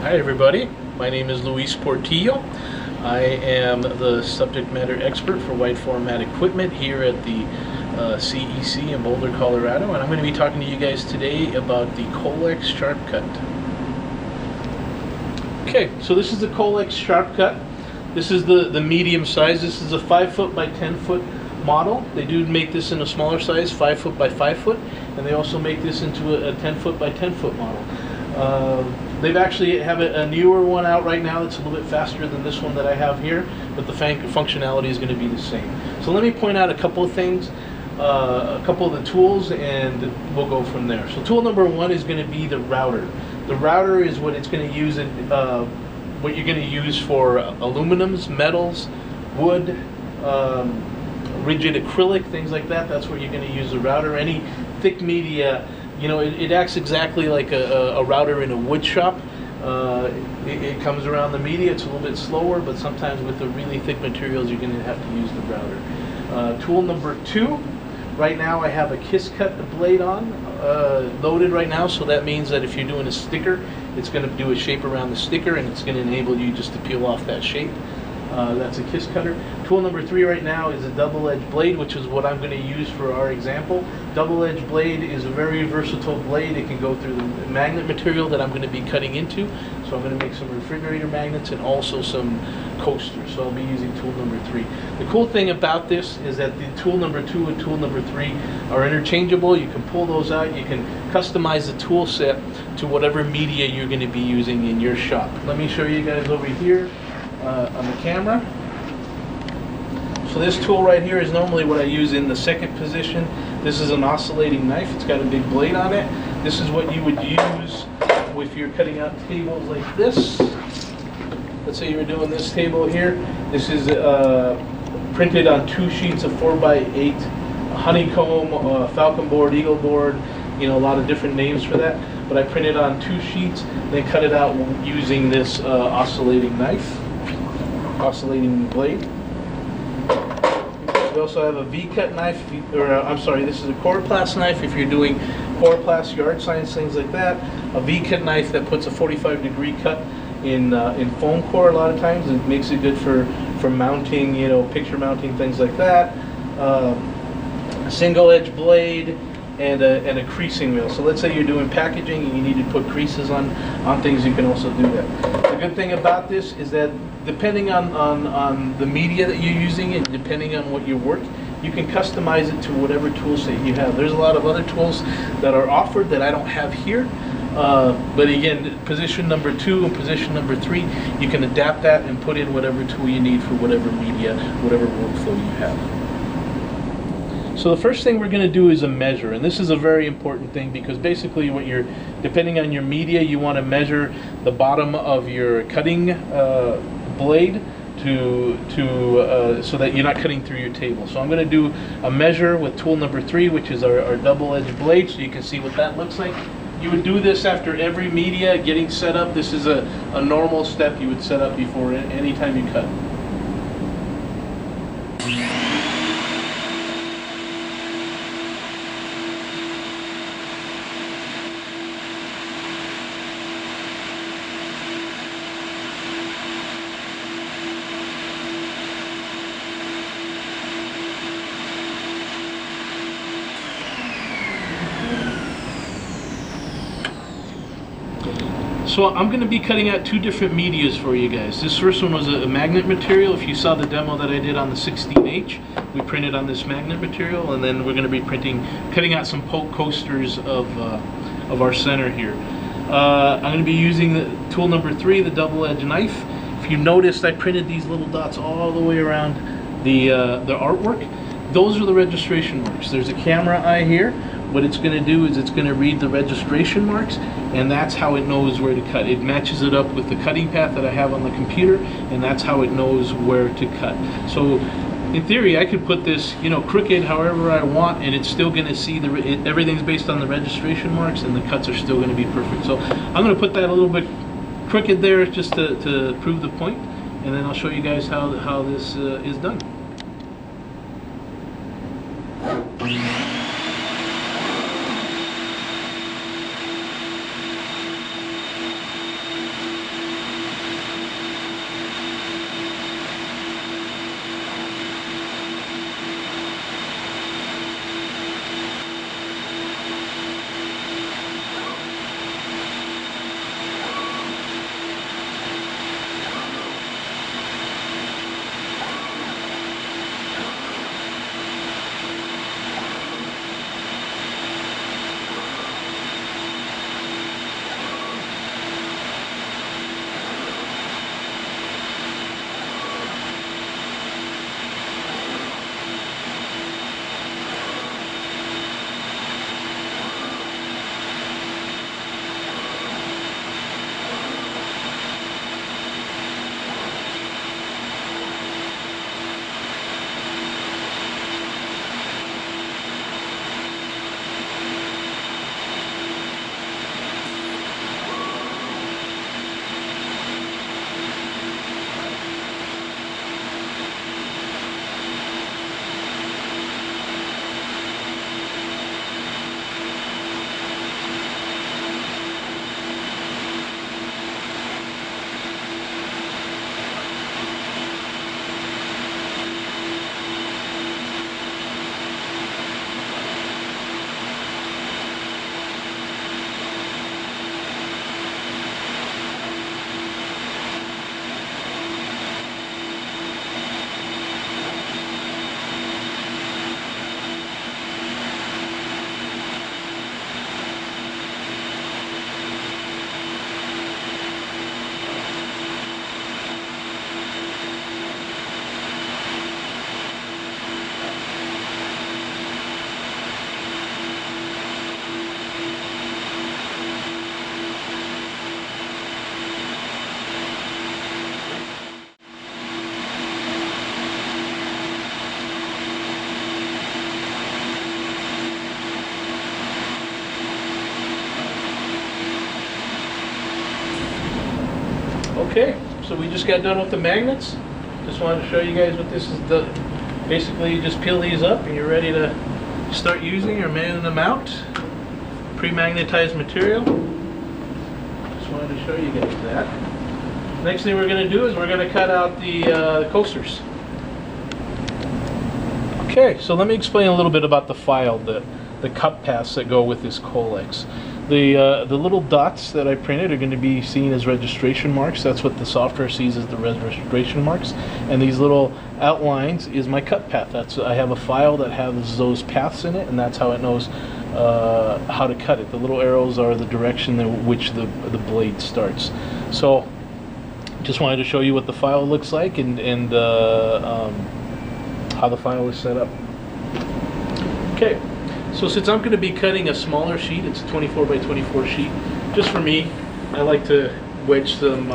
Hi everybody, my name is Luis Portillo. I am the subject matter expert for wide format equipment here at the CEC in Boulder, Colorado, and I'm going to be talking to you guys today about the Colex Sharp Cut. Okay, so this is the Colex Sharp Cut. This is the medium size. This is a 5 foot by 10 foot model. They do make this in a smaller size, 5 foot by 5 foot, and they also make this into a 10 foot by 10 foot model. They've actually have a newer one out right now that's a little bit faster than this one that I have here, but the functionality is going to be the same. So let me point out a couple of things, a couple of the tools, and we'll go from there. So tool number one is going to be the router. The router is what it's going to use what you're going to use for aluminums, metals, wood, rigid acrylic, things like that. That's where you're going to use the router. Any thick media, you know, it acts exactly like a router in a wood shop. It comes around the media. It's a little bit slower, but sometimes with the really thick materials, you're going to have to use the router. Tool number two, right now I have a Kiss Cut blade on, loaded right now, so that means that if you're doing a sticker, it's going to do a shape around the sticker, and it's going to enable you just to peel off that shape. That's a Kiss Cutter. Tool number three right now is a double-edged blade, which is what I'm going to use for our example. Double-edged blade is a very versatile blade. It can go through the magnet material that I'm going to be cutting into. So I'm going to make some refrigerator magnets and also some coasters. So I'll be using tool number three. The cool thing about this is that the tool number two and tool number three are interchangeable. You can pull those out. You can customize the tool set to whatever media you're going to be using in your shop. Let me show you guys over here on the camera. So this tool right here is normally what I use in the second position. This is an oscillating knife. It's got a big blade on it. This is what you would use if you're cutting out tables like this. Let's say you were doing this table here. This is printed on 2 sheets of 4x8 honeycomb, falcon board, eagle board, you know, a lot of different names for that. But I printed on 2 sheets, then cut it out using this oscillating knife, oscillating blade. We also have a V-cut knife, I'm sorry, this is a coroplast knife if you're doing coroplast, yard signs, things like that. A V-cut knife that puts a 45-degree cut in foam core a lot of times. It makes it good for mounting, you know, picture mounting, things like that. A single-edge blade and a creasing wheel. So let's say you're doing packaging and you need to put creases on things, you can also do that. The good thing about this is that depending on the media that you're using and depending on what you work, you can customize it to whatever tool set you have. There's a lot of other tools that are offered that I don't have here. But again, position number two and position number three, you can adapt that and put in whatever tool you need for whatever media, whatever workflow you have. So the first thing we're going to do is a measure, and this is a very important thing because basically what you're, depending on your media, you want to measure the bottom of your cutting blade so that you're not cutting through your table. So I'm going to do a measure with tool number three, which is our double-edged blade, so you can see what that looks like. You would do this after every media getting set up. This is a normal step you would set up before any time you cut. So I'm going to be cutting out 2 different medias for you guys. This first one was a magnet material. If you saw the demo that I did on the 16H, we printed on this magnet material, and then we're going to be cutting out some coasters of our center here. I'm going to be using the tool number 3, the double-edged knife. If you noticed, I printed these little dots all the way around the artwork. Those are the registration marks. There's a camera eye here. What it's going to do is it's going to read the registration marks, and that's how it knows where to cut. It matches it up with the cutting path that I have on the computer, and that's how it knows where to cut. So in theory, I could put this, you know, crooked however I want, and it's still going to see everything's based on the registration marks, and the cuts are still going to be perfect. So I'm going to put that a little bit crooked there just to prove the point, and then I'll show you guys how this is done. Okay, so we just got done with the magnets. Just wanted to show you guys what this is. Basically, you just peel these up and you're ready to start using or mailing them out. Pre-magnetized material. Just wanted to show you guys that. Next thing we're going to do is we're going to cut out the coasters. Okay, so let me explain a little bit about the file, the cut paths that go with this Colex. The little dots that I printed are going to be seen as registration marks. That's what the software sees as the registration marks. And these little outlines is my cut path. I have a file that has those paths in it, and that's how it knows how to cut it. The little arrows are the direction in which the blade starts. So just wanted to show you what the file looks like and how the file is set up. Okay. So since I'm going to be cutting a smaller sheet, it's a 24 by 24 sheet, just for me, I like to wedge some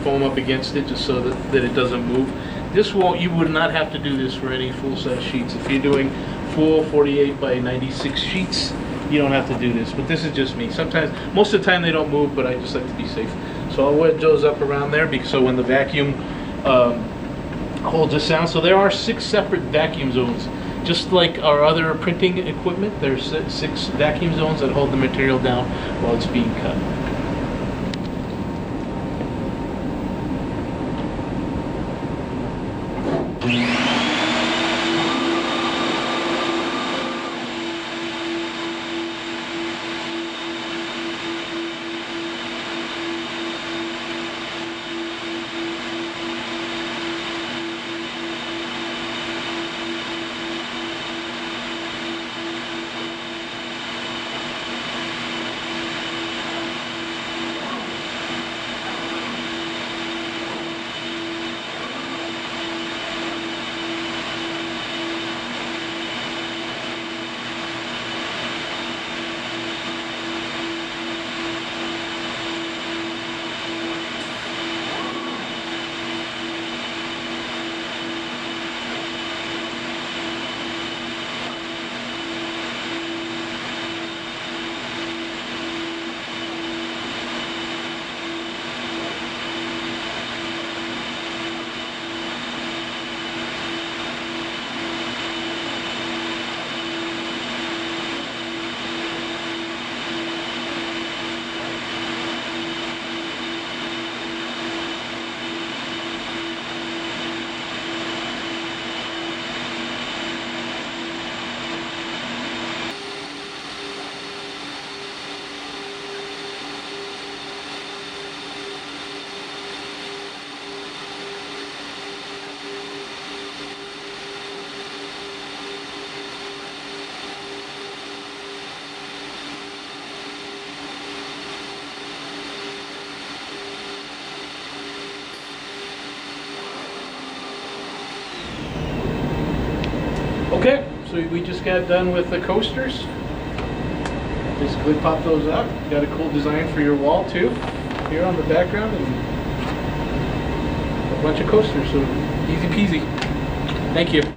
foam up against it just so that it doesn't move. You would not have to do this for any full-size sheets. If you're doing full 48 by 96 sheets, you don't have to do this, but this is just me. Sometimes, most of the time they don't move, but I just like to be safe. So I'll wedge those up around there so when the vacuum holds this down. So there are 6 separate vacuum zones. Just like our other printing equipment, there's 6 vacuum zones that hold the material down while it's being cut. Okay, so we just got done with the coasters. Basically pop those out. Got a cool design for your wall too, here on the background, and a bunch of coasters, so easy peasy. Thank you.